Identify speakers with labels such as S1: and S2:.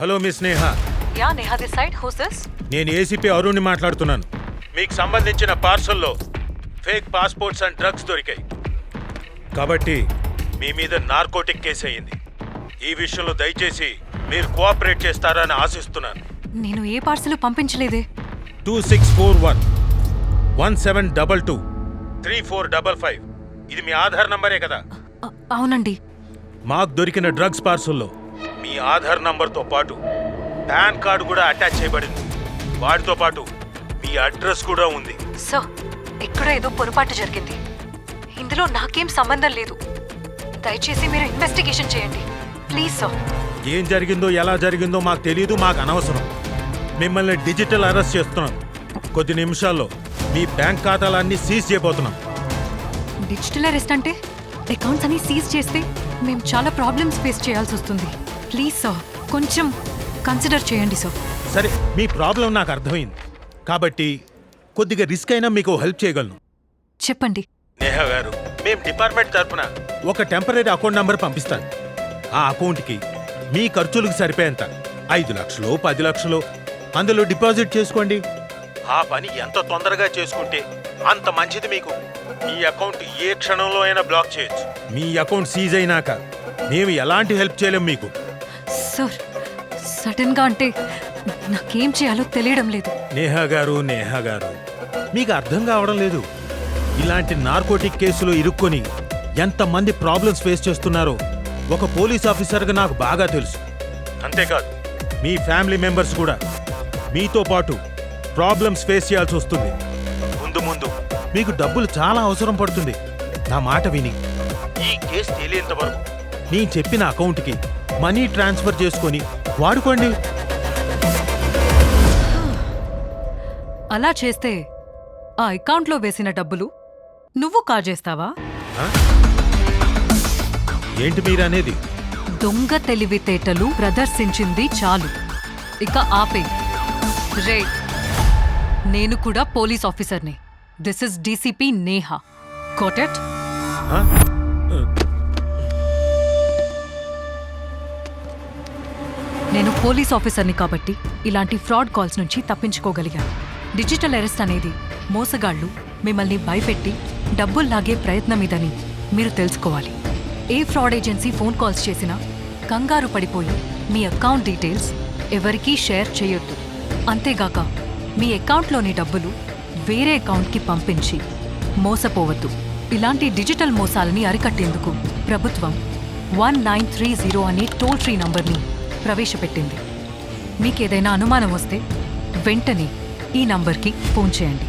S1: Hello miss Neha.
S2: Yeah Neha this side. Who's this?
S1: నేను ACP అరుణ్ని మాట్లాడుతున్నాను. మీకు సంబంధించిన పార్సల్లో ఫేక్ పాస్పోర్ట్స్ అండ్ డ్రగ్స్ దొరికాయి. కాబట్టి మీ మీద నార్కోటిక్ కేసు అయ్యింది. ఈ విషయంలో దయచేసి మీరు కోఆపరేట్ చేస్తారని ఆశిస్తున్నాను.
S2: నేను ఏ పార్సల్ పంపించలేదే.
S1: 2641 1722 3455 ఇది మీ ఆధార్ నంబరే కదా?
S2: అవునండి.
S1: మాకు దొరికిన డ్రగ్స్ పార్సల్లో మీ ఆధార్ నంబర్తో పాటు పాన్ కార్డు కూడా అటాచ్ చేయబడింది. వాటితో పాటు మీ అడ్రస్ కూడా ఉంది.
S2: సో ఇక్కడ ఏదో పొరపాటు జరిగింది. ఇందులో నాకేం సంబంధం లేదు. దయచేసి మీరు ఇన్వెస్టిగేషన్ చేయండి ప్లీజ్ సార్.
S1: ఏం జరిగిందో ఎలా జరిగిందో మాకు తెలియదు, మాకు అనవసరం. మిమ్మల్ని డిజిటల్ అరెస్ట్ చేస్తున్నాం. కొద్ది నిమిషాల్లో మీ బ్యాంక్ ఖాతాలన్నీ సీజ్ చేయబోతున్నాం.
S2: డిజిటల్ అరెస్ట్ అంటే అకౌంట్స్ అన్ని సీజ్ చేస్తే మేము చాలా ప్రాబ్లమ్స్ ఫేస్ చేయాల్సి వస్తుంది. ప్లీజ్ సార్ కొంచెం కన్సిడర్ చేయండి సార్.
S1: సరే, మీ ప్రాబ్లం నాకు అర్థమైంది కాబట్టి కొద్దిగా రిస్క్ అయినా మీకు హెల్ప్ చేయగలను.
S2: చెప్పండి.
S1: నేహా గారు, మేము డిపార్ట్మెంట్ తరఫున ఒక టెంపరీ అకౌంట్ నంబర్ పంపిస్తాను. ఆ అకౌంట్కి మీ ఖర్చులకు సరిపోయేంత 5 లక్షలు 10 లక్షలు అందులో డిపాజిట్ చేసుకోండి. ఆ పని ఎంత తొందరగా చేసుకుంటే అంత మంచిది మీకు. ఈ అకౌంట్ ఏ క్షణంలో అయినా బ్లాక్ చేయొచ్చు. మీ అకౌంట్ సీజ్ అయినాక మేము ఎలాంటి హెల్ప్ చేయలేం మీకు.
S2: సార్ సడన్ గా అంటే నాకేం చేయాలో తెలియడం లేదు.
S1: నేహా గారు, మీకు అర్థం కావడం లేదు. ఇలాంటి నార్కోటిక్ కేసులో ఇరుక్కొని ఎంతమంది ప్రాబ్లమ్స్ ఫేస్ చేస్తున్నారో ఒక పోలీస్ ఆఫీసర్గా నాకు బాగా తెలుసు. అంతేకాదు మీ ఫ్యామిలీ మెంబర్స్ కూడా మీతో పాటు ప్రాబ్లమ్స్ ఫేస్ చేయాల్సి వస్తుంది. ముందు ముందు మీకు డబ్బులు చాలా అవసరం పడుతుంది. నా మాట విని ఈ కేసు తేలేంత వరకు నేను చెప్పిన అకౌంట్కి మనీ ట్రాన్స్ఫర్ చేసుకొని వాడుకోండి.
S2: అలా చేస్తే ఆ అకౌంట్లో వేసిన డబ్బులు నువ్వు కాజేస్తావా?
S1: ఏంటి మీరనేది?
S2: దొంగ తెలివితేటలు ప్రదర్శించింది చాలు, ఇక ఆపే. రే, నేను కూడా పోలీస్ ఆఫీసర్ని. This is DCP Neha. Got it? నేను పోలీస్ ఆఫీసర్ని కాబట్టి ఇలాంటి ఫ్రాడ్ కాల్స్ నుంచి తప్పించుకోగలిగాను. డిజిటల్ అరెస్ట్ అనేది మోసగాళ్లు మిమ్మల్ని భయపెట్టి డబ్బులు లాగే ప్రయత్నం ఇదని మీరు తెలుసుకోవాలి. ఏ ఫ్రాడ్ ఏజెన్సీ ఫోన్ కాల్స్ చేసినా కంగారు పడిపోయి మీ అకౌంట్ డీటెయిల్స్ ఎవరికీ షేర్ చేయొద్దు. అంతేగాక మీ అకౌంట్లోని డబ్బులు వేరే అకౌంట్కి పంపించి మోసపోవద్దు. ఇలాంటి డిజిటల్ మోసాలని అరికట్టేందుకు ప్రభుత్వం 1930 అనే టోల్ ఫ్రీ నంబర్ని ప్రవేశపెట్టింది. మీకేదైనా అనుమానం వస్తే వెంటనే ఈ నంబర్కి ఫోన్ చేయండి.